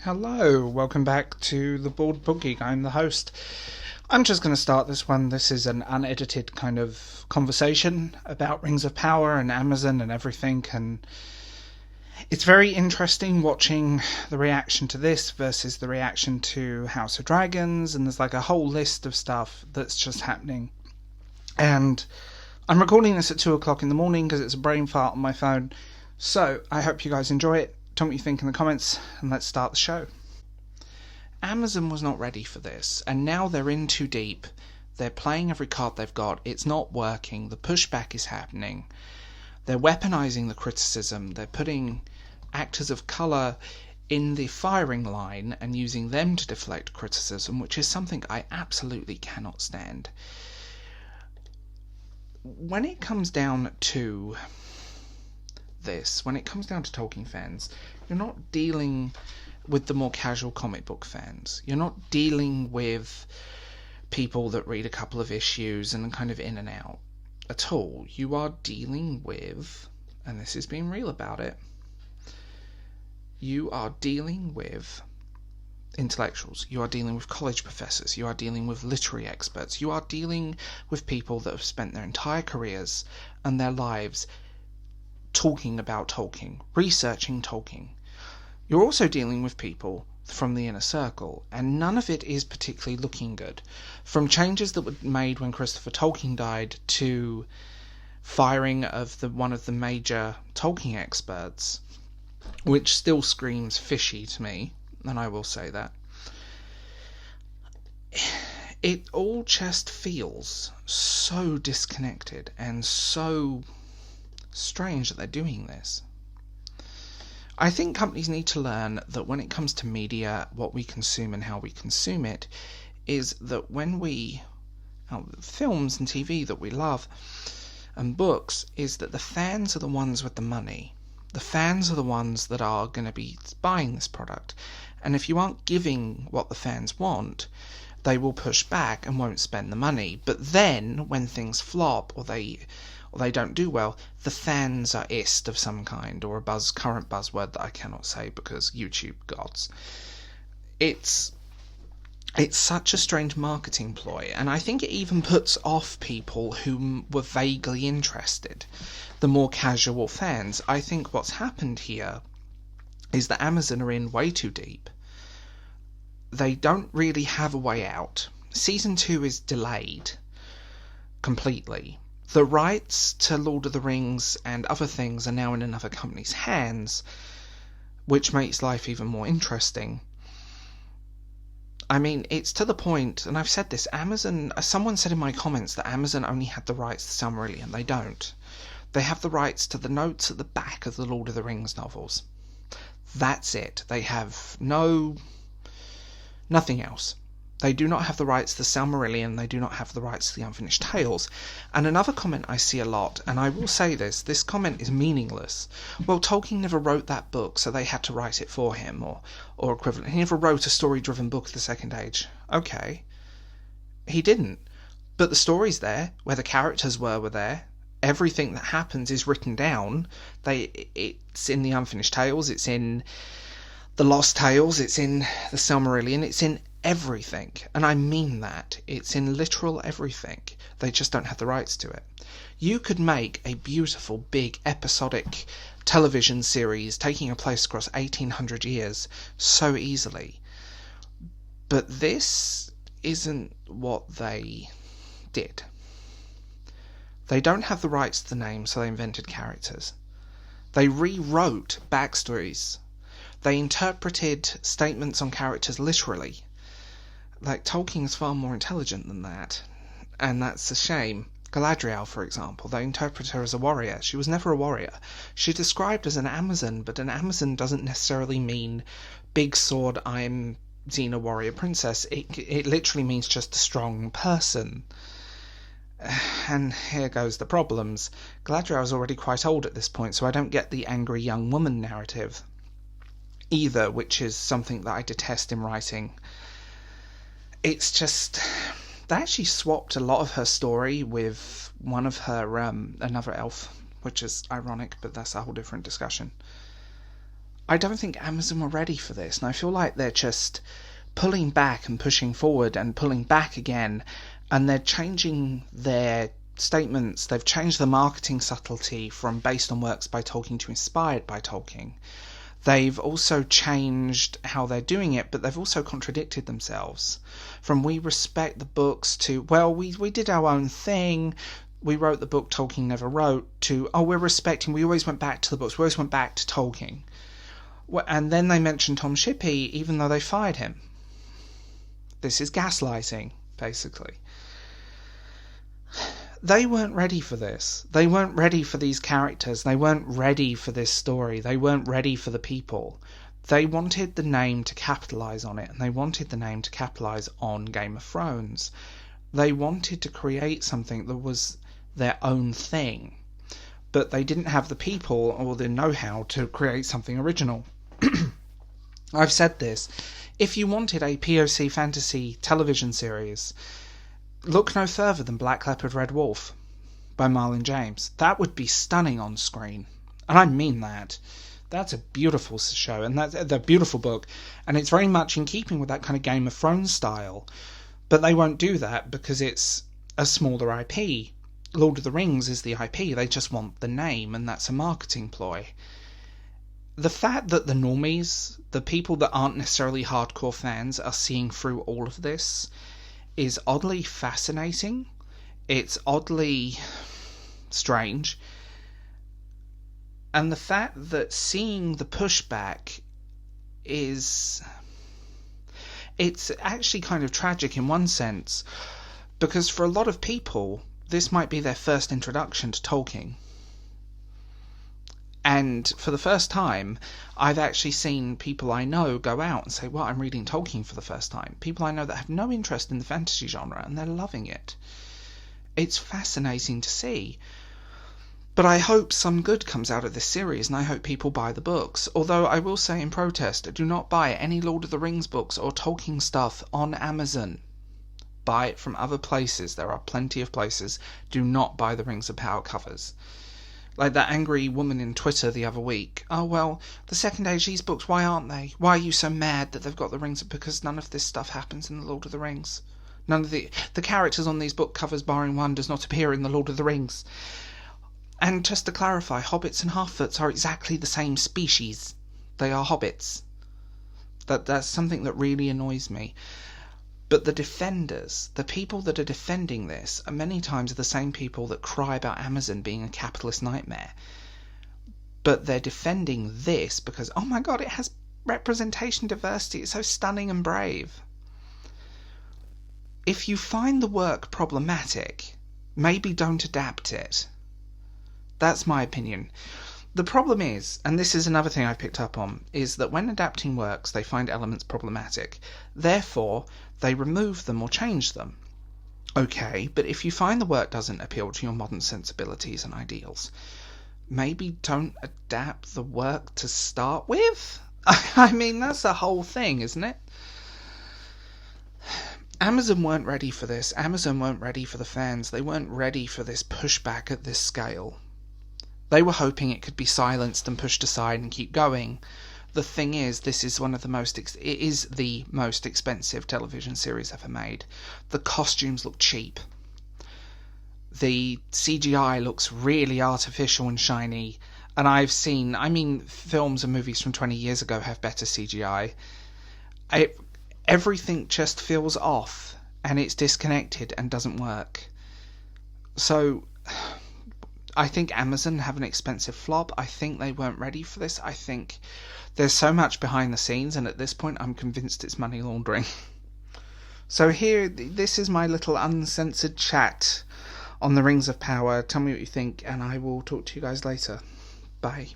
Hello, welcome back to the Bald Book Geek. I'm the host. I'm just going to start this one. This is an unedited kind of conversation about Rings of Power and Amazon and everything, and it's very interesting watching the reaction to this versus the reaction to House of Dragons, and there's like a whole list of stuff that's just happening. And I'm recording this at 2 o'clock in the morning because it's a brain fart on my phone, so I hope you guys enjoy it. Tell me what you think in the comments, and let's start the show. Amazon was not ready for this, and now they're in too deep. They're playing every card they've got. It's not working. The pushback is happening. They're weaponizing the criticism. They're putting actors of colour in the firing line and using them to deflect criticism, which is something I absolutely cannot stand. When it comes down to this, when it comes down to Tolkien fans, you're not dealing with the more casual comic book fans. You're not dealing with people that read a couple of issues and are kind of in and out at all. You are dealing with, and this is being real about it, you are dealing with intellectuals. You are dealing with college professors. You are dealing with literary experts. You are dealing with people that have spent their entire careers and their lives talking about Tolkien, researching Tolkien. You're also dealing with people from the inner circle, and none of it is particularly looking good. From changes that were made when Christopher Tolkien died to firing of one of the major Tolkien experts, which still screams fishy to me, and I will say that. It all just feels so disconnected and so strange that they're doing this. I think companies need to learn that when it comes to media, what we consume and how we consume it, is that when films and TV that we love and books, is that the fans are the ones with the money. The fans are the ones that are going to be buying this product. And if you aren't giving what the fans want, they will push back and won't spend the money. But then, when things flop or they don't do well, the fans are ist of some kind, or a current buzzword that I cannot say because YouTube gods. It's such a strange marketing ploy, and I think it even puts off people who were vaguely interested, the more casual fans. I think what's happened here is that Amazon are in way too deep. They don't really have a way out. Season 2 is delayed completely. The rights to Lord of the Rings and other things are now in another company's hands, which makes life even more interesting. I mean, it's to the point, and I've said this, Amazon, someone said in my comments that Amazon only had the rights to Silmarillion. They don't. They have the rights to the notes at the back of the Lord of the Rings novels. That's it. They have nothing else. They do not have the rights to the Silmarillion. They do not have the rights to the Unfinished Tales. And another comment I see a lot, and I will say this comment is meaningless. Well, Tolkien never wrote that book, so they had to write it for him, or equivalent. He never wrote a story-driven book of the Second Age. Okay. He didn't. But the story's there, where the characters were there. Everything that happens is written down. It's in the Unfinished Tales, it's in the Lost Tales, it's in the Silmarillion, it's in everything, and I mean that. It's in literal everything. They just don't have the rights to it. You could make a beautiful, big, episodic television series taking a place across 1800 years so easily. But this isn't what they did. They don't have the rights to the name, so they invented characters. They rewrote backstories. They interpreted statements on characters literally. Like, Tolkien's far more intelligent than that, and that's a shame. Galadriel, for example, they interpret her as a warrior. She was never a warrior. She's described as an Amazon, but an Amazon doesn't necessarily mean big sword, I'm Xena warrior princess. It literally means just a strong person. And here goes the problems. Galadriel is already quite old at this point, so I don't get the angry young woman narrative either, which is something that I detest in writing. It's just, they actually swapped a lot of her story with one of her, another elf, which is ironic, but that's a whole different discussion. I don't think Amazon were ready for this, and I feel like they're just pulling back and pushing forward and pulling back again, and they're changing their statements. They've changed the marketing subtlety from based on works by Tolkien to inspired by Tolkien. They've also changed how they're doing it, but they've also contradicted themselves. From we respect the books to, well, we did our own thing, we wrote the book Tolkien never wrote, to, oh, we always went back to the books, we always went back to Tolkien. And then they mentioned Tom Shippey, even though they fired him. This is gaslighting, basically. They weren't ready for this. They weren't ready for these characters. They weren't ready for this story. They weren't ready for the people. They wanted the name to capitalise on it, and they wanted the name to capitalise on Game of Thrones. They wanted to create something that was their own thing, but they didn't have the people or the know-how to create something original. I've said this. If you wanted a POC fantasy television series, look no further than Black Leopard Red Wolf by Marlon James. That would be stunning on screen. And I mean that. That's a beautiful show, and that's a beautiful book, and it's very much in keeping with that kind of Game of Thrones style. But they won't do that because it's a smaller IP. Lord of the Rings is the IP. They just want the name, and that's a marketing ploy. The fact that the normies, the people that aren't necessarily hardcore fans, are seeing through all of this is oddly fascinating. It's oddly strange. And the fact that seeing the pushback it's actually kind of tragic in one sense, because for a lot of people, this might be their first introduction to Tolkien. And for the first time, I've actually seen people I know go out and say, well, I'm reading Tolkien for the first time. People I know that have no interest in the fantasy genre, and they're loving it. It's fascinating to see. But I hope some good comes out of this series, and I hope people buy the books. Although I will say in protest, do not buy any Lord of the Rings books or Tolkien stuff on Amazon. Buy it from other places. There are plenty of places. Do not buy the Rings of Power covers. Like that angry woman in Twitter the other week. Oh, well, the second age, these books, why aren't they? Why are you so mad that they've got the rings? Because none of this stuff happens in the Lord of the Rings. None of the characters on these book covers, barring one, does not appear in the Lord of the Rings. And just to clarify, hobbits and half-foots are exactly the same species. They are hobbits. That's something that really annoys me. But the defenders, the people that are defending this, are many times the same people that cry about Amazon being a capitalist nightmare. But they're defending this because, oh my god, it has representation, diversity, it's so stunning and brave. If you find the work problematic, maybe don't adapt it. That's my opinion. The problem is, and this is another thing I've picked up on, is that when adapting works, they find elements problematic. Therefore, they remove them or change them. Okay, but if you find the work doesn't appeal to your modern sensibilities and ideals, maybe don't adapt the work to start with? I mean, that's the whole thing, isn't it? Amazon weren't ready for this. Amazon weren't ready for the fans. They weren't ready for this pushback at this scale. They were hoping it could be silenced and pushed aside and keep going. The thing is, this is it is the most expensive television series ever made. The costumes look cheap. The CGI looks really artificial and shiny. And films and movies from 20 years ago have better CGI. Everything just feels off, and it's disconnected and doesn't work. So I think Amazon have an expensive flop. I think they weren't ready for this. I think there's so much behind the scenes, and at this point I'm convinced it's money laundering. So this is my little uncensored chat on the Rings of Power. Tell me what you think, and I will talk to you guys later. Bye.